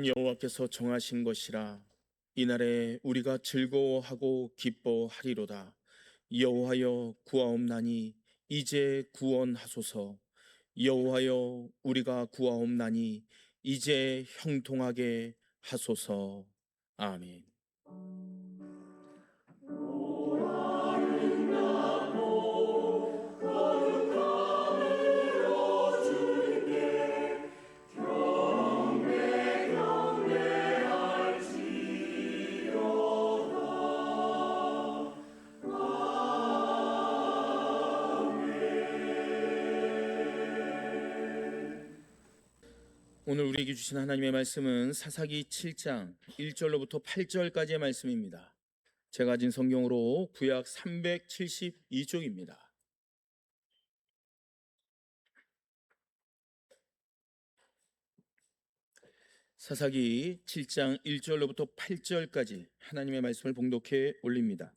여호와께서 정하신 것이라. 이날에 우리가 즐거워하고 기뻐하리로다. 여호와여 구하옵나니 이제 구원하소서. 여호와여 우리가 구하옵나니 이제 형통하게 하소서. 아멘. 오늘 우리에게 주신 하나님의 말씀은 사사기 7장 1절로부터 8절까지의 말씀입니다. 제가 가진 성경으로 구약 372쪽입니다. 사사기 7장 1절로부터 8절까지 하나님의 말씀을 봉독해 올립니다.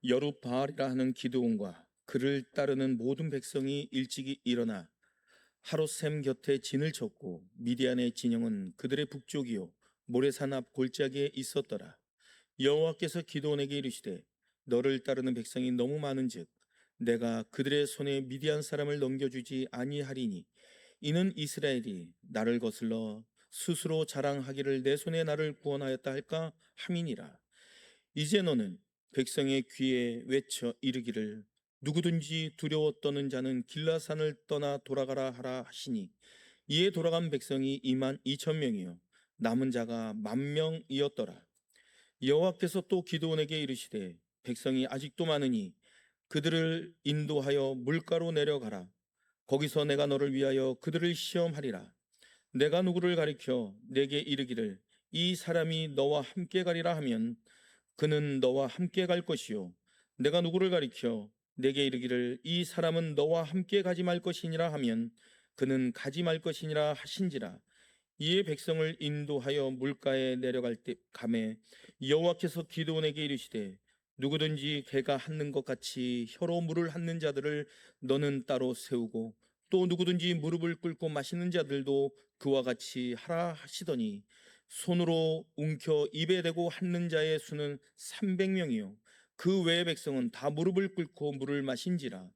여룻바알이라 하는 기드온과 그를 따르는 모든 백성이 일찍이 일어나 하롯셈 곁에 진을 쳤고 미디안의 진영은 그들의 북쪽이요 모레산 앞 골짜기에 있었더라. 여호와께서 기드온에게 이르시되 너를 따르는 백성이 너무 많은즉 내가 그들의 손에 미디안 사람을 넘겨주지 아니하리니 이는 이스라엘이 나를 거슬러 스스로 자랑하기를 내 손에 나를 구원하였다 할까 함이니라. 이제 너는 백성의 귀에 외쳐 이르기를 누구든지 두려워 떠는 자는 길라산을 떠나 돌아가라 하라 하시니 이에 돌아간 백성이 22,000명이요 남은 자가 10,000명이었더라. 여호와께서 또 기드온에게 이르시되 백성이 아직도 많으니 그들을 인도하여 물가로 내려가라. 거기서 내가 너를 위하여 그들을 시험하리라. 내가 누구를 가리켜 내게 이르기를 이 사람이 너와 함께 가리라 하면 그는 너와 함께 갈 것이요 내가 누구를 가리켜 내게 이르기를 이 사람은 너와 함께 가지 말 것이니라 하면 그는 가지 말 것이니라 하신지라. 이에 백성을 인도하여 물가에 내려갈 때 감에 여호와께서 기드온에게 이르시되 누구든지 개가 핥는 것 같이 혀로 물을 핥는 자들을 너는 따로 세우고 또 누구든지 무릎을 꿇고 마시는 자들도 그와 같이 하라 하시더니 손으로 움켜 입에 대고 핥는 자의 수는 300명이요 그 외의 백성은 다 무릎을 꿇고 물을 마신지라.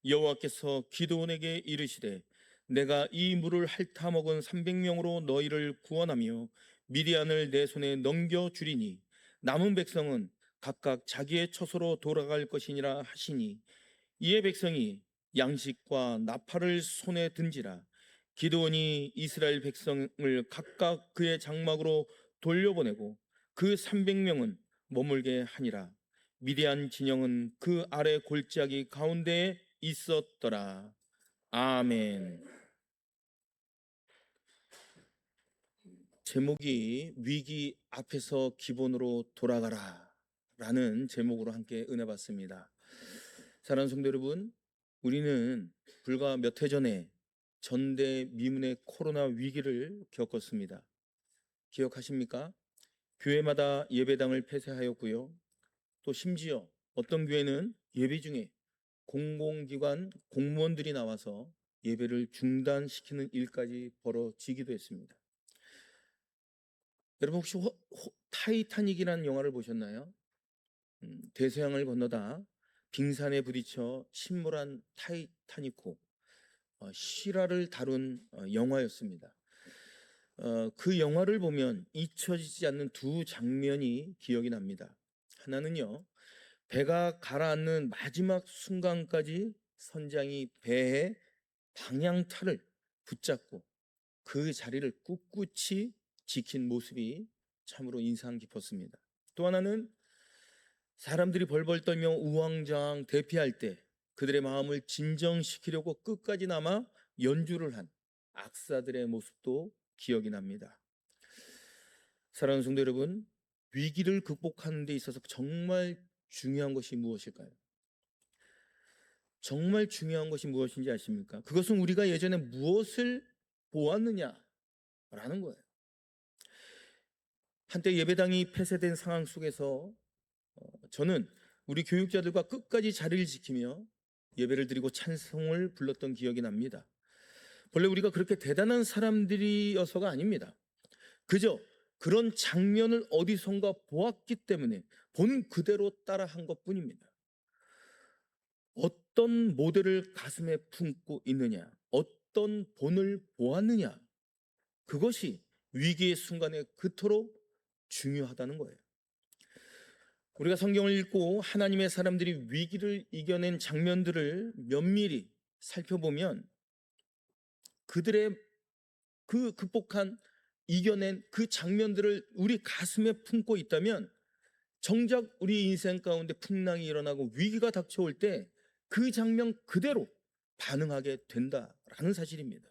여호와께서 기드온에게 이르시되 내가 이 물을 핥아 먹은 300명으로 너희를 구원하며 미디안을 내 손에 넘겨주리니 남은 백성은 각각 자기의 처소로 돌아갈 것이니라 하시니 이에 백성이 양식과 나팔을 손에 든지라. 기드온이 이스라엘 백성을 각각 그의 장막으로 돌려보내고 그 300명은 머물게 하니라. 미디안 진영은 그 아래 골짜기 가운데에 있었더라. 아멘. 제목이 위기 앞에서 기본으로 돌아가라 라는 제목으로 함께 은혜 받습니다. 사랑하는 성도 여러분, 우리는 불과 몇 해 전에 전대미문의 코로나 위기를 겪었습니다. 기억하십니까? 교회마다 예배당을 폐쇄하였고요. 또 심지어 어떤 교회는 예배 중에 공공기관 공무원들이 나와서 예배를 중단시키는 일까지 벌어지기도 했습니다. 여러분 혹시 타이타닉이라는 영화를 보셨나요? 대서양을 건너다 빙산에 부딪혀 침몰한 타이타닉호 실화를 다룬 영화였습니다. 그 영화를 보면 잊혀지지 않는 두 장면이 기억이 납니다. 하나는요, 배가 가라앉는 마지막 순간까지 선장이 배의 방향타를 붙잡고 그 자리를 꿋꿋이 지킨 모습이 참으로 인상 깊었습니다. 또 하나는 사람들이 벌벌 떨며 우왕좌왕 대피할 때 그들의 마음을 진정시키려고 끝까지 남아 연주를 한 악사들의 모습도 기억이 납니다. 사랑하는 성도 여러분, 위기를 극복하는 데 있어서 정말 중요한 것이 무엇일까요? 정말 중요한 것이 무엇인지 아십니까? 그것은 우리가 예전에 무엇을 보았느냐라는 거예요. 한때 예배당이 폐쇄된 상황 속에서 저는 우리 교육자들과 끝까지 자리를 지키며 예배를 드리고 찬송을 불렀던 기억이 납니다. 본래 우리가 그렇게 대단한 사람들이어서가 아닙니다. 그저 그런 장면을 어디선가 보았기 때문에 본 그대로 따라한 것뿐입니다. 어떤 모델을 가슴에 품고 있느냐, 어떤 본을 보았느냐, 그것이 위기의 순간에 그토록 중요하다는 거예요. 우리가 성경을 읽고 하나님의 사람들이 위기를 이겨낸 장면들을 면밀히 살펴보면 그들의 그 극복한, 이겨낸 그 장면들을 우리 가슴에 품고 있다면 정작 우리 인생 가운데 풍랑이 일어나고 위기가 닥쳐올 때 그 장면 그대로 반응하게 된다라는 사실입니다.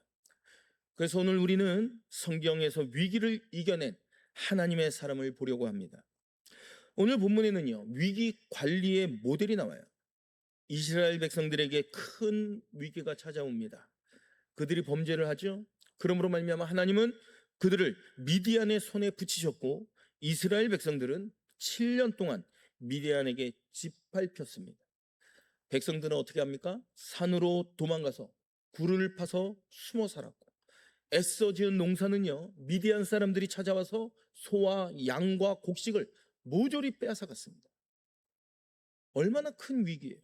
그래서 오늘 우리는 성경에서 위기를 이겨낸 하나님의 사람을 보려고 합니다. 오늘 본문에는요, 위기 관리의 모델이 나와요. 이스라엘 백성들에게 큰 위기가 찾아옵니다. 그들이 범죄를 하죠. 그러므로 말미암아 하나님은 그들을 미디안의 손에 붙이셨고 이스라엘 백성들은 7년 동안 미디안에게 짓밟혔습니다. 백성들은 어떻게 합니까? 산으로 도망가서 굴을 파서 숨어 살았고, 애써 지은 농사는요, 미디안 사람들이 찾아와서 소와 양과 곡식을 모조리 빼앗아갔습니다. 얼마나 큰 위기예요.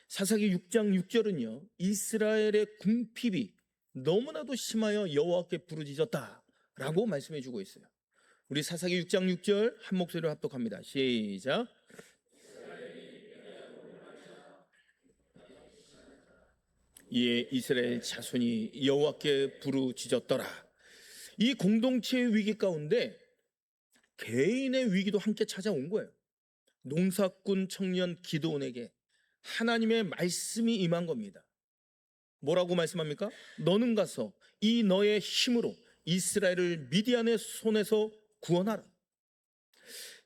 사사기 6장 6절은요, 이스라엘의 궁핍이 너무나도 심하여 여호와께 부르짖었다라고 말씀해 주고 있어요. 우리 사사기 6장 6절 한 목소리로 합독합니다. 시작. 이에 이스라엘 자손이 여호와께 부르짖었더라. 이 공동체의 위기 가운데 개인의 위기도 함께 찾아온 거예요. 농사꾼 청년 기드온에게 하나님의 말씀이 임한 겁니다. 뭐라고 말씀합니까? 너는 가서 이 너의 힘으로 이스라엘을 미디안의 손에서 구원하라.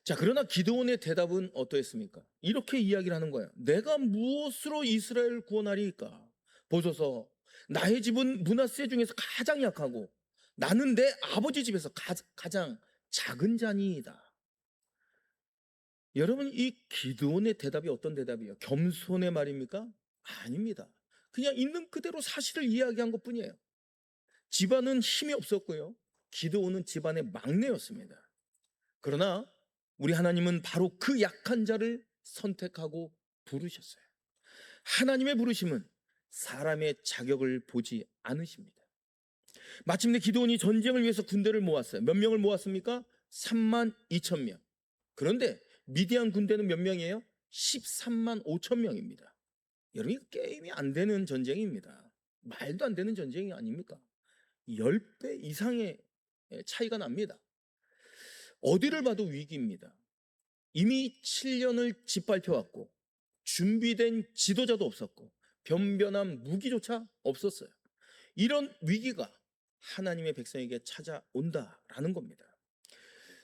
자, 그러나 기드온의 대답은 어떠했습니까? 이렇게 이야기를 하는 거예요. 내가 무엇으로 이스라엘을 구원하리까? 보소서, 나의 집은 므낫세 중에서 가장 약하고 나는 내 아버지 집에서 가장 작은 자니이다. 여러분, 이 기드온의 대답이 어떤 대답이에요? 겸손의 말입니까? 아닙니다. 그냥 있는 그대로 사실을 이야기한 것뿐이에요. 집안은 힘이 없었고요, 기드온은 집안의 막내였습니다. 그러나 우리 하나님은 바로 그 약한 자를 선택하고 부르셨어요. 하나님의 부르심은 사람의 자격을 보지 않으십니다. 마침내 기드온이 전쟁을 위해서 군대를 모았어요. 몇 명을 모았습니까? 3만 2천 명. 그런데 미디안 군대는 몇 명이에요? 13만 5천 명입니다. 여러분, 게임이 안 되는 전쟁입니다. 말도 안 되는 전쟁이 아닙니까? 10배 이상의 차이가 납니다. 어디를 봐도 위기입니다. 이미 7년을 짓밟혀왔고 준비된 지도자도 없었고 변변한 무기조차 없었어요. 이런 위기가 하나님의 백성에게 찾아온다라는 겁니다.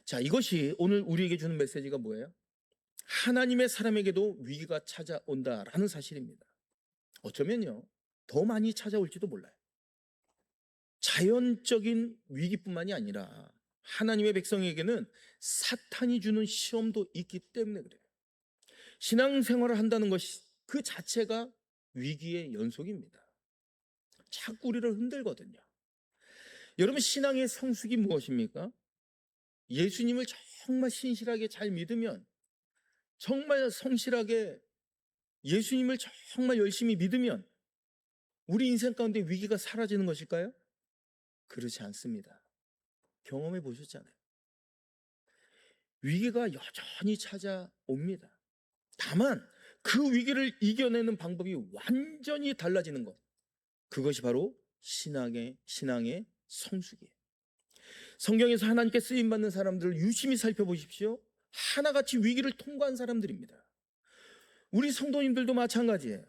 자, 이것이 오늘 우리에게 주는 메시지가 뭐예요? 하나님의 사람에게도 위기가 찾아온다라는 사실입니다. 어쩌면요, 더 많이 찾아올지도 몰라요. 자연적인 위기뿐만이 아니라 하나님의 백성에게는 사탄이 주는 시험도 있기 때문에 그래요. 신앙생활을 한다는 것이 그 자체가 위기의 연속입니다. 자꾸 우리를 흔들거든요. 여러분, 신앙의 성숙이 무엇입니까? 예수님을 정말 신실하게 잘 믿으면, 정말 성실하게 예수님을 정말 열심히 믿으면 우리 인생 가운데 위기가 사라지는 것일까요? 그렇지 않습니다. 경험해 보셨잖아요. 위기가 여전히 찾아옵니다. 다만 그 위기를 이겨내는 방법이 완전히 달라지는 것, 그것이 바로 신앙의 성숙이에요. 성경에서 하나님께 쓰임받는 사람들을 유심히 살펴보십시오. 하나같이 위기를 통과한 사람들입니다. 우리 성도님들도 마찬가지예요.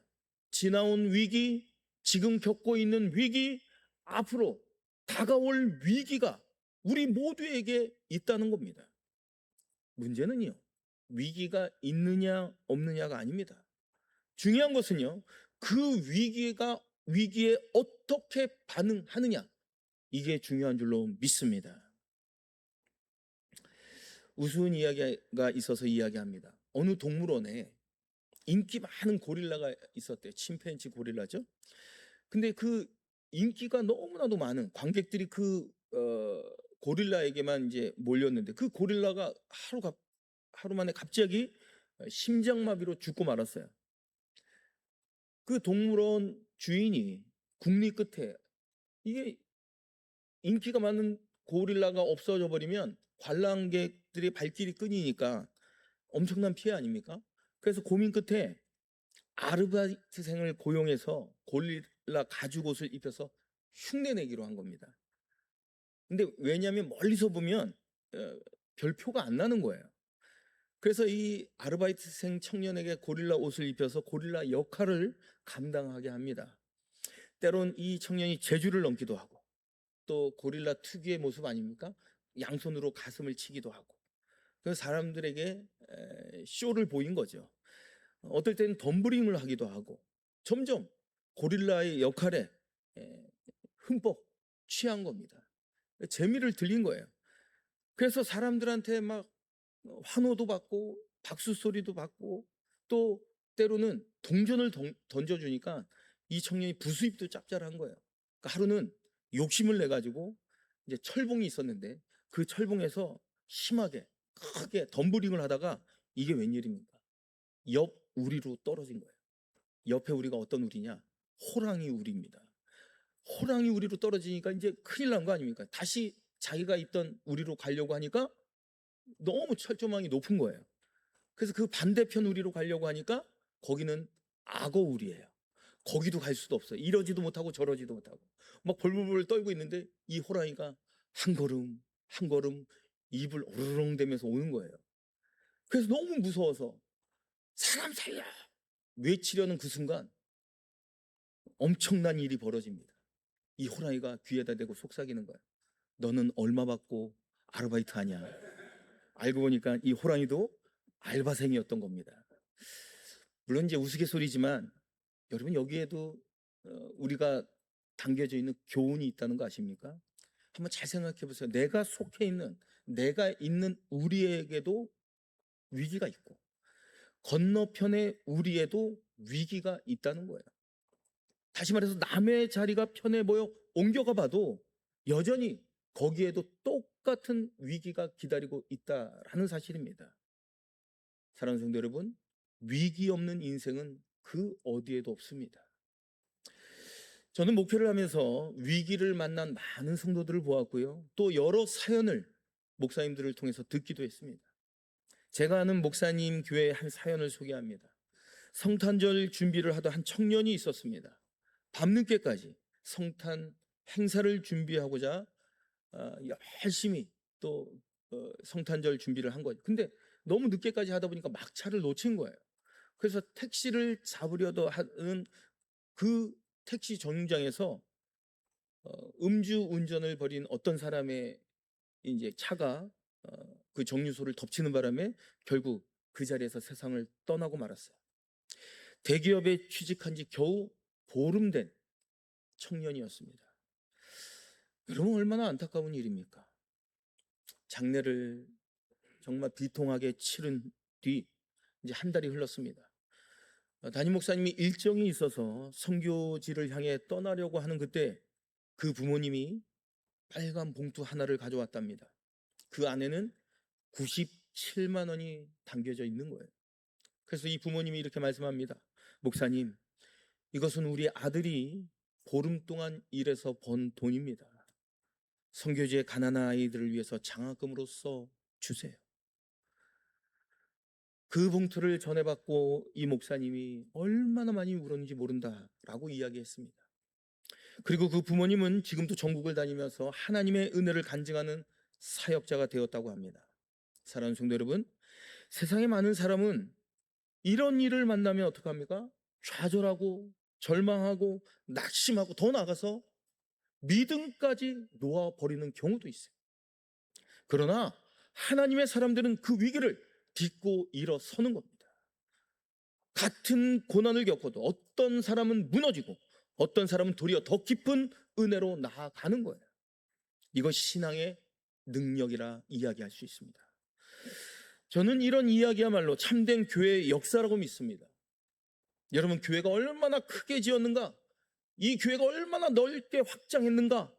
지나온 위기, 지금 겪고 있는 위기, 앞으로 다가올 위기가 우리 모두에게 있다는 겁니다. 문제는요, 위기가 있느냐 없느냐가 아닙니다. 중요한 것은요, 그 위기에 어떻게 반응하느냐, 이게 중요한 줄로 믿습니다. 우스운 이야기가 있어서 이야기합니다. 어느 동물원에 인기 많은 고릴라가 있었대요. 침팬지 고릴라죠. 근데 그 인기가 너무나도 많은 관객들이 그 고릴라에게만 이제 몰렸는데 그 고릴라가 하루 만에 갑자기 심장마비로 죽고 말았어요. 그 동물원 주인이 국리 끝에 이게 인기가 많은 고릴라가 없어져 버리면 관람객들의 발길이 끊이니까 엄청난 피해 아닙니까? 그래서 고민 끝에 아르바이트생을 고용해서 고릴라 가죽옷을 입혀서 흉내내기로 한 겁니다. 근데 왜냐하면 멀리서 보면 별 표가 안 나는 거예요. 그래서 이 아르바이트생 청년에게 고릴라 옷을 입혀서 고릴라 역할을 감당하게 합니다. 때론 이 청년이 제주를 넘기도 하고 또 고릴라 특유의 모습 아닙니까? 양손으로 가슴을 치기도 하고 그래서 사람들에게 쇼를 보인 거죠. 어떨 때는 덤블링을 하기도 하고 점점 고릴라의 역할에 흠뻑 취한 겁니다. 재미를 들린 거예요. 그래서 사람들한테 막 환호도 받고 박수 소리도 받고 또 때로는 동전을 던져주니까 이 청년이 부수입도 짭짤한 거예요. 그러니까 하루는 욕심을 내 가지고 이제 철봉이 있었는데 그 철봉에서 심하게 크게 덤블링을 하다가 이게 웬일입니까? 옆 우리로 떨어진 거예요. 옆에 우리가 어떤 우리냐? 호랑이 우리입니다. 호랑이 우리로 떨어지니까 이제 큰일 난 거 아닙니까? 다시 자기가 있던 우리로 가려고 하니까 너무 철조망이 높은 거예요. 그래서 그 반대편 우리로 가려고 하니까 거기는 악어 우리예요. 거기도 갈 수도 없어요. 이러지도 못하고 저러지도 못하고 막 벌벌벌 떨고 있는데 이 호랑이가 한 걸음 한 걸음 입을 오르렁대면서 오는 거예요. 그래서 너무 무서워서 사람 살려 외치려는 그 순간 엄청난 일이 벌어집니다. 이 호랑이가 귀에다 대고 속삭이는 거예요. 너는 얼마 받고 아르바이트 하냐? 알고 보니까 이 호랑이도 알바생이었던 겁니다. 물론 이제 우스갯소리지만 여러분 여기에도 우리가 담겨져 있는 교훈이 있다는 거 아십니까? 한번 잘 생각해 보세요. 내가 속해 있는 내가 있는 우리에게도 위기가 있고 건너편의 우리에도 위기가 있다는 거예요. 다시 말해서 남의 자리가 편해 보여 옮겨가 봐도 여전히 거기에도 똑같은 위기가 기다리고 있다라는 사실입니다. 사랑하는 성도 여러분, 위기 없는 인생은 그 어디에도 없습니다. 저는 목회를 하면서 위기를 만난 많은 성도들을 보았고요. 또 여러 사연을 목사님들을 통해서 듣기도 했습니다. 제가 아는 목사님 교회의 한 사연을 소개합니다. 성탄절 준비를 하던 한 청년이 있었습니다. 밤늦게까지 성탄 행사를 준비하고자 열심히 또 성탄절 준비를 한 거죠. 근데 너무 늦게까지 하다 보니까 막차를 놓친 거예요. 그래서 택시를 잡으려도 하는 그 택시 정류장에서 음주 운전을 벌인 어떤 사람의 이제 차가 그 정류소를 덮치는 바람에 결국 그 자리에서 세상을 떠나고 말았어요. 대기업에 취직한 지 겨우 보름 된 청년이었습니다. 여러분 얼마나 안타까운 일입니까? 장례를 정말 비통하게 치른 뒤 이제 한 달이 흘렀습니다. 담임 목사님이 일정이 있어서 선교지를 향해 떠나려고 하는 그때 그 부모님이 빨간 봉투 하나를 가져왔답니다. 그 안에는 97만 원이 담겨져 있는 거예요. 그래서 이 부모님이 이렇게 말씀합니다. 목사님, 이것은 우리 아들이 보름 동안 일해서 번 돈입니다. 선교지의 가난한 아이들을 위해서 장학금으로써 주세요. 그 봉투를 전해받고 이 목사님이 얼마나 많이 울었는지 모른다라고 이야기했습니다. 그리고 그 부모님은 지금도 전국을 다니면서 하나님의 은혜를 간증하는 사역자가 되었다고 합니다. 사랑하는 성도 여러분, 세상에 많은 사람은 이런 일을 만나면 어떡합니까? 좌절하고 절망하고 낙심하고 더 나아가서 믿음까지 놓아버리는 경우도 있어요. 그러나 하나님의 사람들은 그 위기를 딛고 일어서는 겁니다. 같은 고난을 겪어도 어떤 사람은 무너지고 어떤 사람은 도리어 더 깊은 은혜로 나아가는 거예요. 이것이 신앙의 능력이라 이야기할 수 있습니다. 저는 이런 이야기야말로 참된 교회의 역사라고 믿습니다. 여러분, 교회가 얼마나 크게 지었는가, 이 교회가 얼마나 넓게 확장했는가,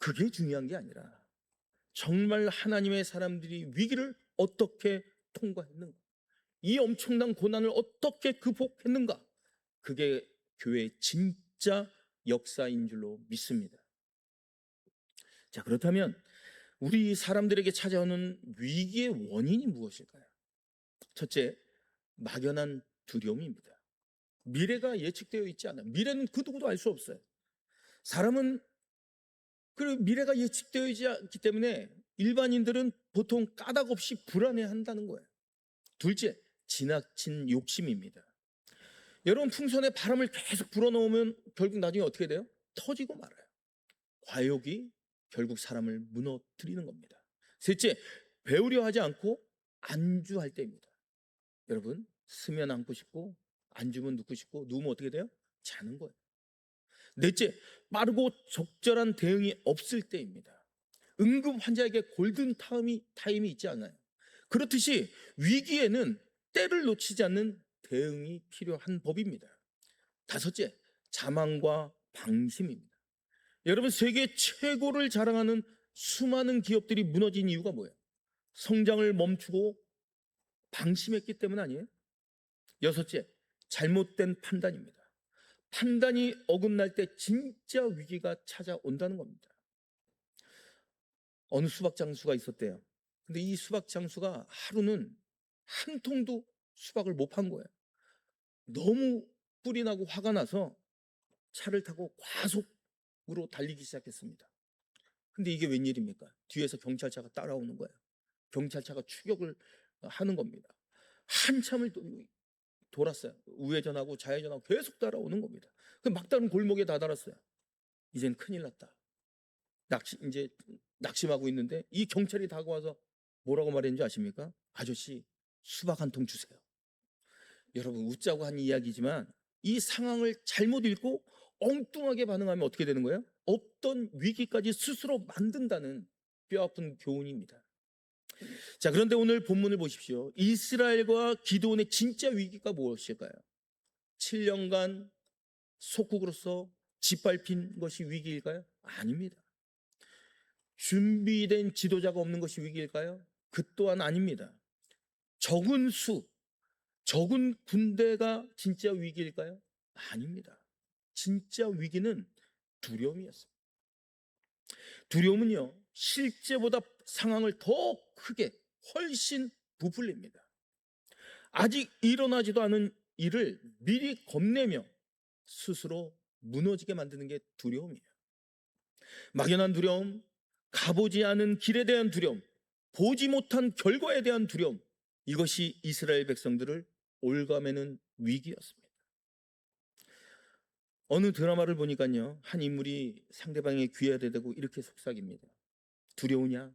그게 중요한 게 아니라 정말 하나님의 사람들이 위기를 어떻게 통과했는가, 이 엄청난 고난을 어떻게 극복했는가, 그게 교회의 진짜 역사인 줄로 믿습니다. 자, 그렇다면 우리 사람들에게 찾아오는 위기의 원인이 무엇일까요? 첫째, 막연한 두려움입니다. 미래가 예측되어 있지 않아요. 미래는 그 누구도 알 수 없어요. 사람은 그 미래가 예측되어 있지 않기 때문에 일반인들은 보통 까닭 없이 불안해한다는 거예요. 둘째, 지나친 욕심입니다. 여러분, 풍선에 바람을 계속 불어넣으면 결국 나중에 어떻게 돼요? 터지고 말아요. 과욕이 결국 사람을 무너뜨리는 겁니다. 셋째, 배우려 하지 않고 안주할 때입니다. 여러분, 쓰면 안고 싶고 안주면 눕고 싶고 누우면 어떻게 돼요? 자는 거예요. 넷째, 빠르고 적절한 대응이 없을 때입니다. 응급 환자에게 골든 타임이 있지 않아요. 그렇듯이 위기에는 때를 놓치지 않는 대응이 필요한 법입니다. 다섯째, 자만과 방심입니다. 여러분, 세계 최고를 자랑하는 수많은 기업들이 무너진 이유가 뭐예요? 성장을 멈추고 방심했기 때문 아니에요? 여섯째, 잘못된 판단입니다. 판단이 어긋날 때 진짜 위기가 찾아온다는 겁니다. 어느 수박 장수가 있었대요. 근데 이 수박 장수가 하루는 한 통도 수박을 못 판 거예요. 너무 뿔이 나고 화가 나서 차를 타고 과속으로 달리기 시작했습니다. 근데 이게 웬일입니까? 뒤에서 경찰차가 따라오는 거예요. 경찰차가 추격을 하는 겁니다. 한참을 돌았어요. 우회전하고 좌회전하고 계속 따라오는 겁니다. 그 막다른 골목에 다다랐어요. 이젠 큰일 났다. 이제 낙심하고 있는데 이 경찰이 다가와서 뭐라고 말했는지 아십니까? 아저씨, 수박 한 통 주세요. 여러분, 웃자고 한 이야기지만 이 상황을 잘못 읽고 엉뚱하게 반응하면 어떻게 되는 거예요? 없던 위기까지 스스로 만든다는 뼈아픈 교훈입니다. 자, 그런데 오늘 본문을 보십시오. 이스라엘과 기드온의 진짜 위기가 무엇일까요? 7년간 속국으로서 짓밟힌 것이 위기일까요? 아닙니다. 준비된 지도자가 없는 것이 위기일까요? 그 또한 아닙니다. 적은 군대가 진짜 위기일까요? 아닙니다. 진짜 위기는 두려움이었습니다. 두려움은요, 실제보다 상황을 더 크게 훨씬 부풀립니다. 아직 일어나지도 않은 일을 미리 겁내며 스스로 무너지게 만드는 게 두려움이에요. 막연한 두려움, 가보지 않은 길에 대한 두려움, 보지 못한 결과에 대한 두려움, 이것이 이스라엘 백성들을 올가매는 위기였습니다. 어느 드라마를 보니까요, 한 인물이 상대방의 귀에 대대고 이렇게 속삭입니다. 두려우냐?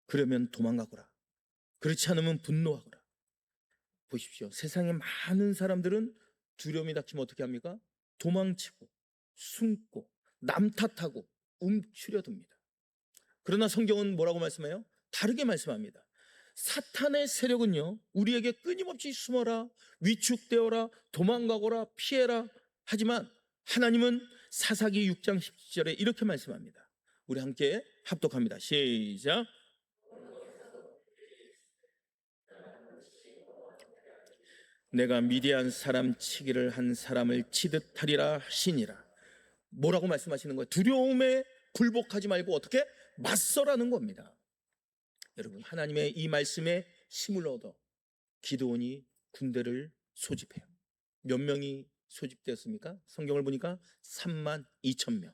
그러면 도망가거라. 그렇지 않으면 분노하거라. 보십시오. 세상에 많은 사람들은 두려움이 닥치면 어떻게 합니까? 도망치고 숨고 남 탓하고 움츠려듭니다. 그러나 성경은 뭐라고 말씀해요? 다르게 말씀합니다. 사탄의 세력은요, 우리에게 끊임없이 숨어라, 위축되어라, 도망가거라, 피해라 하지만 하나님은 사사기 6장 17절에 이렇게 말씀합니다. 우리 함께 합독합니다. 시작. 내가 미디안 사람 치기를 한 사람을 치듯 하리라 하시니라. 뭐라고 말씀하시는 거예요? 두려움에 굴복하지 말고 어떻게 맞서라는 겁니다. 여러분, 하나님의 이 말씀에 힘을 얻어 기드온이 군대를 소집해요. 몇 명이 소집되었습니까? 성경을 보니까 32,000명.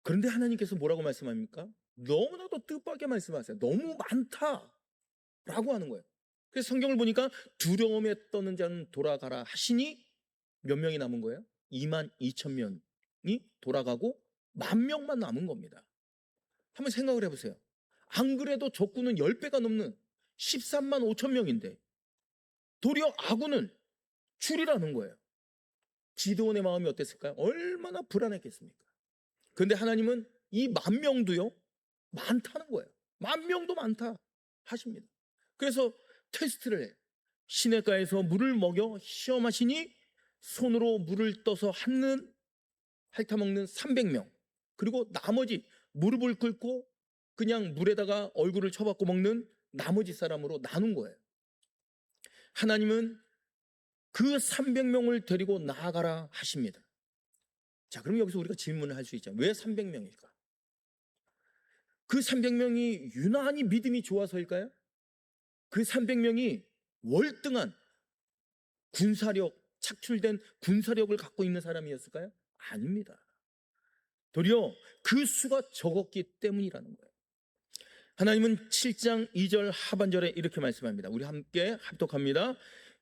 그런데 하나님께서 뭐라고 말씀합니까? 너무나도 뜻밖의 말씀하세요. 너무 많다라고 하는 거예요. 그래서 성경을 보니까 두려움에 떠는 자는 돌아가라 하시니 몇 명이 남은 거예요? 22,000명이 돌아가고 10,000명만 남은 겁니다. 한번 생각을 해보세요. 안 그래도 적군은 10배가 넘는 13만 5천 명인데 도리어 아군은 줄이라는 거예요. 기드온의 마음이 어땠을까요? 얼마나 불안했겠습니까? 그런데 하나님은 이 10,000명도요 많다는 거예요. 10,000명도 많다 하십니다. 그래서 테스트를 해요. 시냇가에서 물을 먹여 시험하시니 손으로 물을 떠서 핥아먹는 300명, 그리고 나머지 무릎을 꿇고 그냥 물에다가 얼굴을 쳐박고 먹는 나머지 사람으로 나눈 거예요. 하나님은 그 300명을 데리고 나아가라 하십니다. 자, 그럼 여기서 우리가 질문을 할 수 있잖아요. 왜 300명일까? 그 300명이 유난히 믿음이 좋아서일까요? 그 300명이 월등한 군사력, 착출된 군사력을 갖고 있는 사람이었을까요? 아닙니다. 도리어 그 수가 적었기 때문이라는 거예요. 하나님은 7장 2절 하반절에 이렇게 말씀합니다. 우리 함께 합독합니다.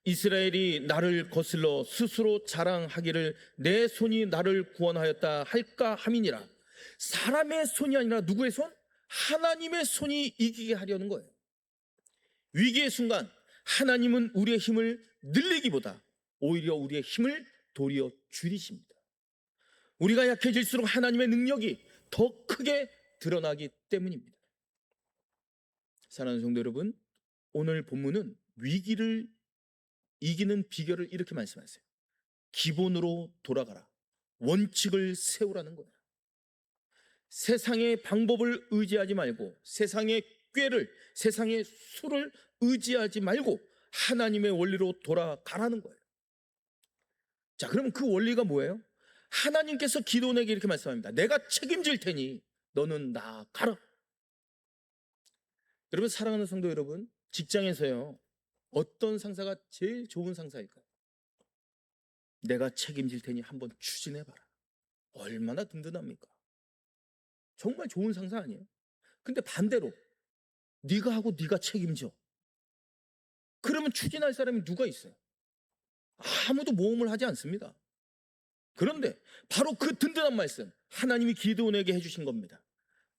이스라엘이 나를 거슬러 스스로 자랑하기를 내 손이 나를 구원하였다 할까 함이니라. 사람의 손이 아니라 누구의 손? 하나님의 손이 이기게 하려는 거예요. 위기의 순간 하나님은 우리의 힘을 늘리기보다 오히려 우리의 힘을 도리어 줄이십니다. 우리가 약해질수록 하나님의 능력이 더 크게 드러나기 때문입니다. 사랑하는 성도 여러분, 오늘 본문은 위기를 이기는 비결을 이렇게 말씀하세요. 기본으로 돌아가라. 원칙을 세우라는 거예요. 세상의 방법을 의지하지 말고, 세상의 꾀를, 세상의 수를 의지하지 말고 하나님의 원리로 돌아가라는 거예요. 자, 그러면 그 원리가 뭐예요? 하나님께서 기도원에게 이렇게 말씀합니다. 내가 책임질 테니 너는 나가라. 여러분, 사랑하는 성도 여러분, 직장에서요, 어떤 상사가 제일 좋은 상사일까요? 내가 책임질 테니 한번 추진해봐라. 얼마나 든든합니까? 정말 좋은 상사 아니에요? 근데 반대로 네가 하고 네가 책임져. 그러면 추진할 사람이 누가 있어요? 아무도 모험을 하지 않습니다. 그런데 바로 그 든든한 말씀, 하나님이 기드온에게 해주신 겁니다.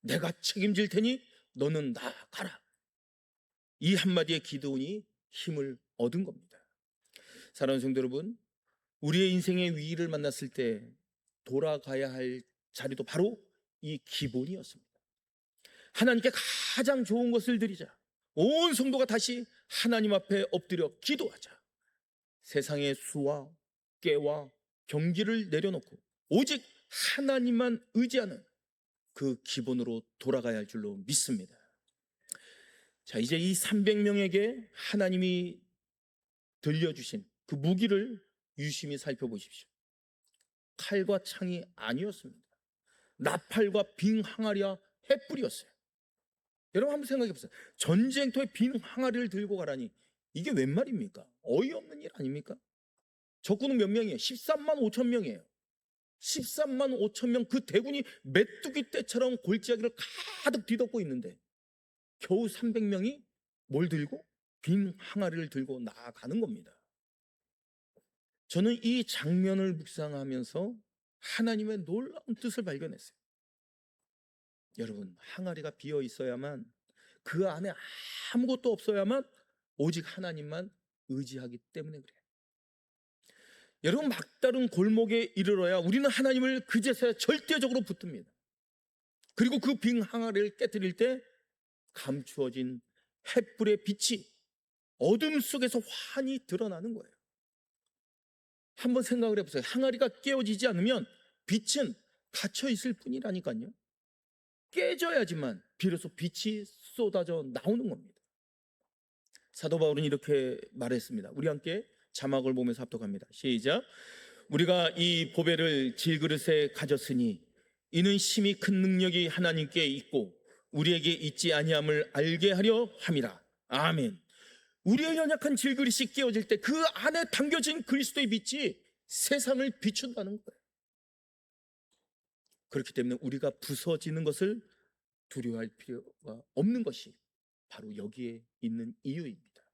내가 책임질 테니 너는 나가라. 이 한마디에 기드온이 힘을 얻은 겁니다. 사랑하는 성도 여러분, 우리의 인생의 위기를 만났을 때 돌아가야 할 자리도 바로 이 기본이었습니다. 하나님께 가장 좋은 것을 드리자. 온 성도가 다시 하나님 앞에 엎드려 기도하자. 세상의 수와 꾀와 경기를 내려놓고 오직 하나님만 의지하는 그 기본으로 돌아가야 할 줄로 믿습니다. 자, 이제 이 300명에게 하나님이 들려주신 그 무기를 유심히 살펴보십시오. 칼과 창이 아니었습니다. 나팔과 빙 항아리와 횃불이었어요. 여러분 한번 생각해 보세요. 전쟁터에 빈 항아리를 들고 가라니 이게 웬 말입니까? 어이없는 일 아닙니까? 적군은 몇 명이에요? 13만 5천 명이에요. 13만 5천 명, 그 대군이 메뚜기 떼처럼 골짜기를 가득 뒤덮고 있는데 겨우 300명이 뭘 들고? 빈 항아리를 들고 나아가는 겁니다. 저는 이 장면을 묵상하면서 하나님의 놀라운 뜻을 발견했어요. 여러분, 항아리가 비어 있어야만, 그 안에 아무것도 없어야만 오직 하나님만 의지하기 때문에 그래요. 여러분, 막다른 골목에 이르러야 우리는 하나님을 그제서야 절대적으로 붙듭니다. 그리고 그 빈 항아리를 깨뜨릴 때 감추어진 횃불의 빛이 어둠 속에서 환히 드러나는 거예요. 한번 생각을 해보세요. 항아리가 깨어지지 않으면 빛은 갇혀 있을 뿐이라니까요. 깨져야지만 비로소 빛이 쏟아져 나오는 겁니다. 사도 바울은 이렇게 말했습니다. 우리 함께 자막을 보면서 합독합니다. 시작. 우리가 이 보배를 질그릇에 가졌으니 이는 심히 큰 능력이 하나님께 있고 우리에게 있지 아니함을 알게 하려 함이라. 아멘. 우리의 연약한 질그릇이 깨어질 때 그 안에 담겨진 그리스도의 빛이 세상을 비춘다는 거예요. 그렇기 때문에 우리가 부서지는 것을 두려워할 필요가 없는 것이 바로 여기에 있는 이유입니다.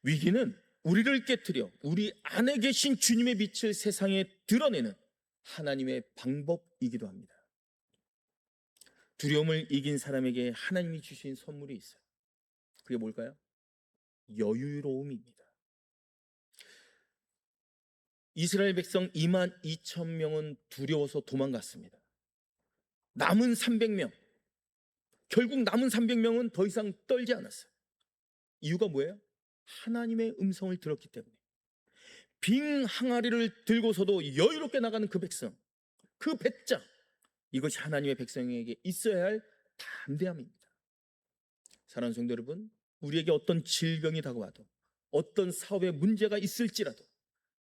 위기는 우리를 깨트려 우리 안에 계신 주님의 빛을 세상에 드러내는 하나님의 방법이기도 합니다. 두려움을 이긴 사람에게 하나님이 주신 선물이 있어요. 그게 뭘까요? 여유로움입니다. 이스라엘 백성 2만 2천 명은 두려워서 도망갔습니다. 남은 300명, 결국 남은 300명은 더 이상 떨지 않았어요. 이유가 뭐예요? 하나님의 음성을 들었기 때문에. 빈 항아리를 들고서도 여유롭게 나가는 그 백성, 그 배짱, 이것이 하나님의 백성에게 있어야 할 담대함입니다. 사랑하는 성도 여러분, 우리에게 어떤 질병이 다가와도, 어떤 사업에 문제가 있을지라도,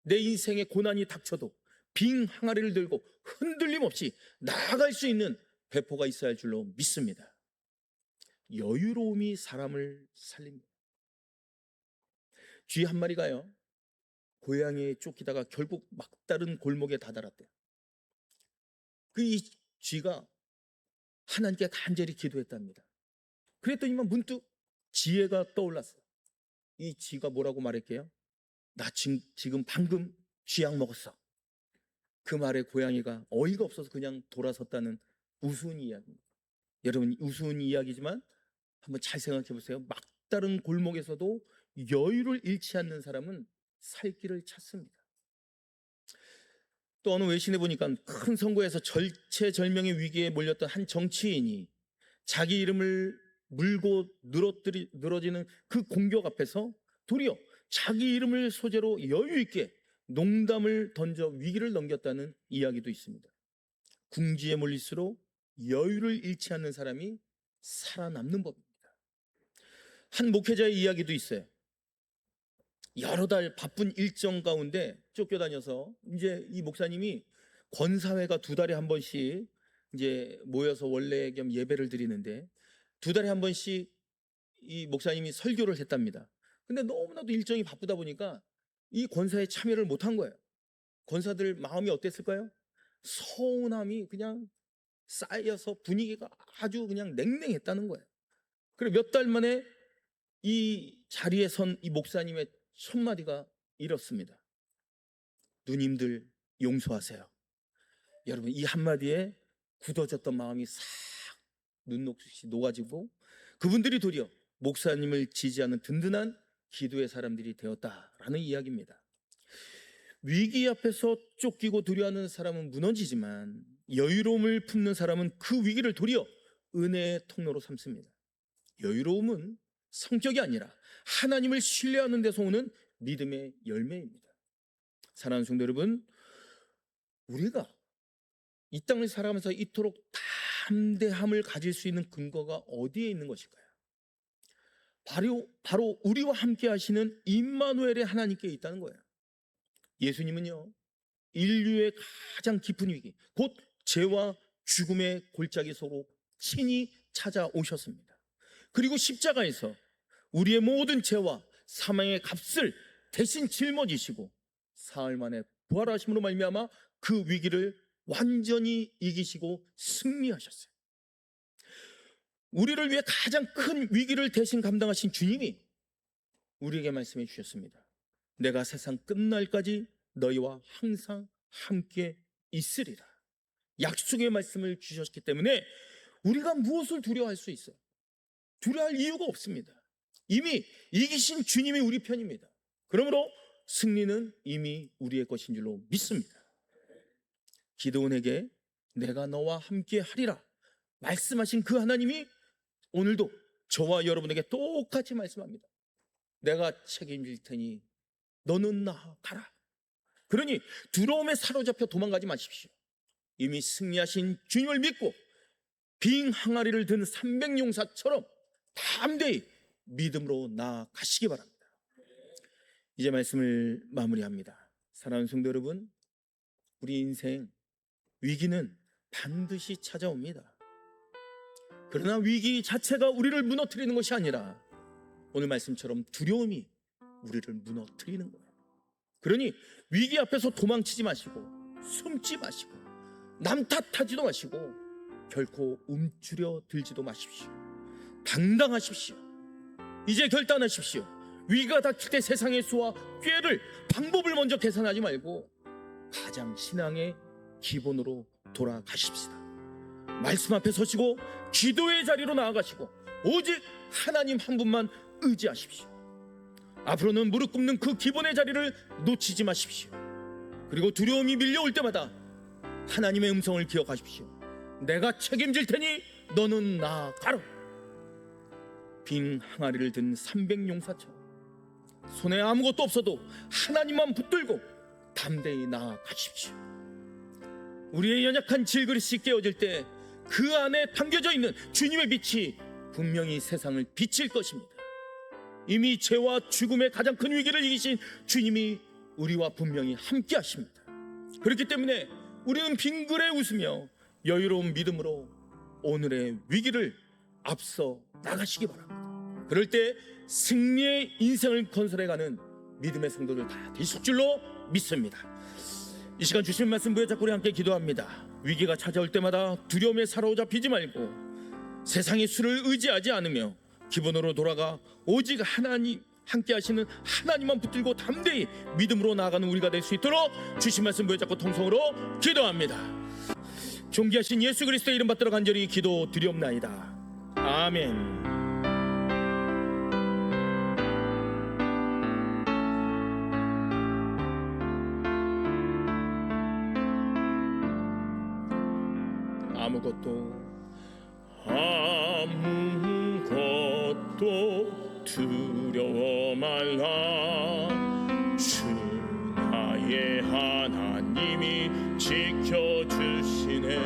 내 인생에 고난이 닥쳐도 빙 항아리를 들고 흔들림 없이 나아갈 수 있는 배포가 있어야 할 줄로 믿습니다. 여유로움이 사람을 살립니다. 쥐 한 마리가요, 고양이에 쫓기다가 결국 막다른 골목에 다다랐대요. 이 쥐가 하나님께 간절히 기도했답니다. 그랬더니만 문득 지혜가 떠올랐어요. 이 쥐가 뭐라고 말했게요? 나 지금 방금 쥐약 먹었어. 그 말에 고양이가 어이가 없어서 그냥 돌아섰다는 우스운 이야기입니다. 여러분, 우스운 이야기지만 한번 잘 생각해 보세요. 막다른 골목에서도 여유를 잃지 않는 사람은 살 길을 찾습니다. 또 어느 외신에 보니까 큰 선거에서 절체절명의 위기에 몰렸던 한 정치인이 자기 이름을 물고 늘어지는 그 공격 앞에서 도리어 자기 이름을 소재로 여유 있게 농담을 던져 위기를 넘겼다는 이야기도 있습니다. 궁지에 몰릴수록 여유를 잃지 않는 사람이 살아남는 법입니다. 한 목회자의 이야기도 있어요. 여러 달 바쁜 일정 가운데 쫓겨다녀서 이제 이 목사님이 권사회가 2달에 한 번씩 이제 모여서 원래 겸 예배를 드리는데 2달에 한 번씩 이 목사님이 설교를 했답니다. 근데 너무나도 일정이 바쁘다 보니까 이 권사에 참여를 못한 거예요. 권사들 마음이 어땠을까요? 서운함이 그냥 쌓여서 분위기가 아주 그냥 냉랭했다는 거예요. 그리고 몇 달 만에 이 자리에 선 이 목사님의 첫 마디가 이렇습니다. 누님들 용서하세요. 여러분, 이 한마디에 굳어졌던 마음이 싹 눈녹듯이 녹아지고 그분들이 도리어 목사님을 지지하는 든든한 기도의 사람들이 되었다라는 이야기입니다. 위기 앞에서 쫓기고 두려워하는 사람은 무너지지만 여유로움을 품는 사람은 그 위기를 도리어 은혜의 통로로 삼습니다. 여유로움은 성격이 아니라 하나님을 신뢰하는 데서 오는 믿음의 열매입니다. 사랑하는 성도 여러분, 우리가 이 땅을 살아가면서 이토록 담대함을 가질 수 있는 근거가 어디에 있는 것일까요? 바로 우리와 함께 하시는 임마누엘의 하나님께 있다는 거예요. 예수님은요, 인류의 가장 깊은 위기, 곧 죄와 죽음의 골짜기 속으로 친히 찾아오셨습니다. 그리고 십자가에서 우리의 모든 죄와 사망의 값을 대신 짊어지시고 사흘 만에 부활하심으로 말미암아 그 위기를 완전히 이기시고 승리하셨어요. 우리를 위해 가장 큰 위기를 대신 감당하신 주님이 우리에게 말씀해 주셨습니다. 내가 세상 끝날까지 너희와 항상 함께 있으리라. 약속의 말씀을 주셨기 때문에 우리가 무엇을 두려워할 수 있어요? 두려워할 이유가 없습니다. 이미 이기신 주님이 우리 편입니다. 그러므로 승리는 이미 우리의 것인 줄로 믿습니다. 기드온에게 내가 너와 함께 하리라 말씀하신 그 하나님이 오늘도 저와 여러분에게 똑같이 말씀합니다. 내가 책임질 테니 너는 나아가라. 그러니 두려움에 사로잡혀 도망가지 마십시오. 이미 승리하신 주님을 믿고 빙 항아리를 든 300용사처럼 담대히 믿음으로 나아가시기 바랍니다. 이제 말씀을 마무리합니다. 사랑하는 성도 여러분, 우리 인생 위기는 반드시 찾아옵니다. 그러나 위기 자체가 우리를 무너뜨리는 것이 아니라 오늘 말씀처럼 두려움이 우리를 무너뜨리는 거예요. 그러니 위기 앞에서 도망치지 마시고 숨지 마시고 남 탓하지도 마시고 결코 움츠려 들지도 마십시오. 당당하십시오. 이제 결단하십시오. 위기가 닥칠 때 세상의 수와 꾀를 방법을 먼저 계산하지 말고 가장 신앙의 기본으로 돌아가십시다. 말씀 앞에 서시고 기도의 자리로 나아가시고 오직 하나님 한 분만 의지하십시오. 앞으로는 무릎 꿇는 그 기본의 자리를 놓치지 마십시오. 그리고 두려움이 밀려올 때마다 하나님의 음성을 기억하십시오. 내가 책임질 테니 너는 나아가라. 빈 항아리를 든 300용사처럼 손에 아무것도 없어도 하나님만 붙들고 담대히 나아가십시오. 우리의 연약한 질그릇이 깨어질 때 그 안에 담겨져 있는 주님의 빛이 분명히 세상을 비칠 것입니다. 이미 죄와 죽음의 가장 큰 위기를 이기신 주님이 우리와 분명히 함께 하십니다. 그렇기 때문에 우리는 빙그레 웃으며 여유로운 믿음으로 오늘의 위기를 앞서 나가시기 바랍니다. 그럴 때 승리의 인생을 건설해가는 믿음의 성도들 다 되실 줄로 믿습니다. 이 시간 주신 말씀 부여잡고 우리 함께 기도합니다. 위기가 찾아올 때마다 두려움에 사로잡히지 말고 세상의 수를 의지하지 않으며 기본으로 돌아가 오직 하나님 함께 하시는 하나님만 붙들고 담대히 믿음으로 나아가는 우리가 될 수 있도록 주신 말씀 부여잡고 통성으로 기도합니다. 존귀하신 예수 그리스도의 이름 받들어 간절히 기도 드리옵나이다. 아멘. 아무것도 두려워 말라. 주 나의 하나님이 지켜주시네.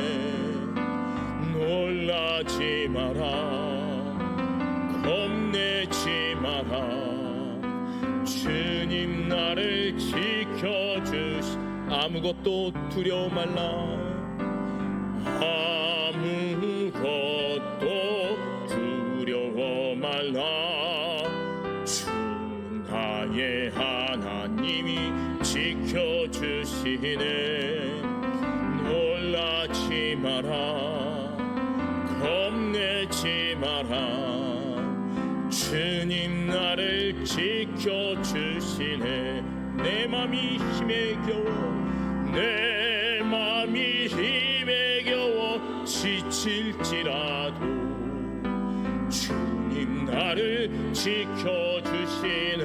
놀라지 마라, 겁내지 마라. 주님 나를 지켜주시. 아무것도 두려워 말라. 아무것도 두려워 말라. 주 나의 하나님이 지켜주시네. 놀라지 마라, 겁내지 마라. 주님 나를 지켜주시네. 내 맘이 힘에 겨워, 내 맘이 힘에 겨워 지칠지라도 주님 나를 지켜주시네.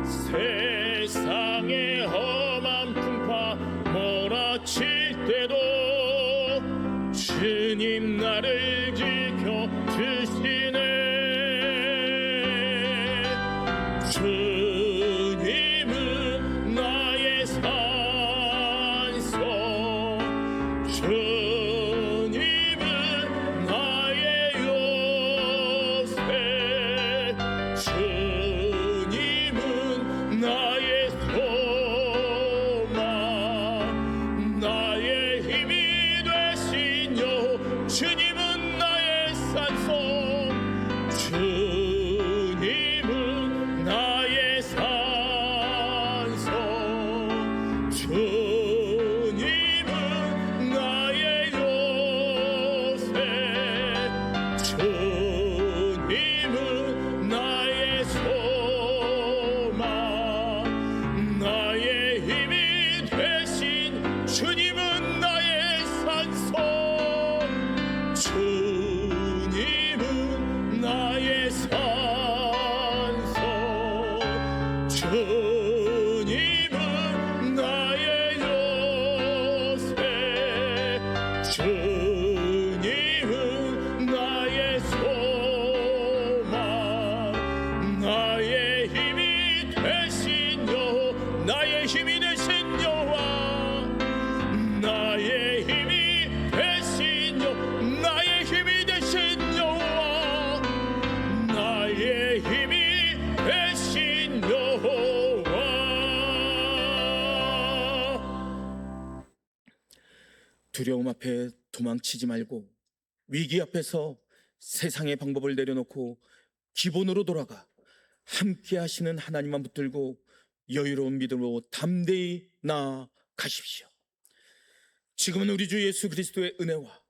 세상의 험한 풍파 몰아칠 때도 주님 나를 지켜주시네. 주님은 나의 산소, 주님은 나의 요새, 주님은 나의 소망, 나의 힘이 되신 여. 주님은 나의 산소, 주님은 나의 산소, 주님은 나의 요새, 주님은 나의 소망, 나의 힘이 되신 주님은 나의 산소, 주님은 나의 산소, 주님은 나의 요새, 주님은 나의 소망, 나의 힘이 되신 여. 나의 힘이 되신 여호와, 나의 힘이 되신 여. 나의 힘이 되신 여호와, 나의 힘이 되신 여호와. 두려움 앞에 도망치지 말고 위기 앞에서 세상의 방법을 내려놓고 기본으로 돌아가 함께 하시는 하나님만 붙들고 여유로운 믿음으로 담대히 나아가십시오. 지금은 우리 주 예수 그리스도의 은혜와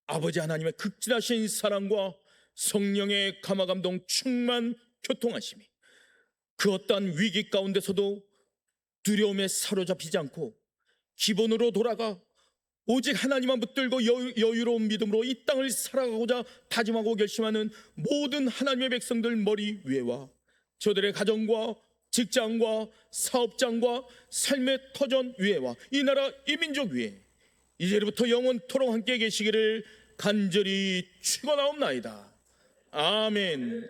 아버지 하나님의 극진하신 사랑과 성령의 감화감동 충만 교통하심이 그 어떠한 위기 가운데서도 두려움에 사로잡히지 않고 기본으로 돌아가 오직 하나님만 붙들고 여유로운 믿음으로 이 땅을 살아가고자 다짐하고 결심하는 모든 하나님의 백성들 머리 위에와 저들의 가정과 직장과 사업장과 삶의 터전 위에와 이 나라 이 민족 위에 이제부터 영원토록 함께 계시기를 간절히 축원하옵나이다. 아멘.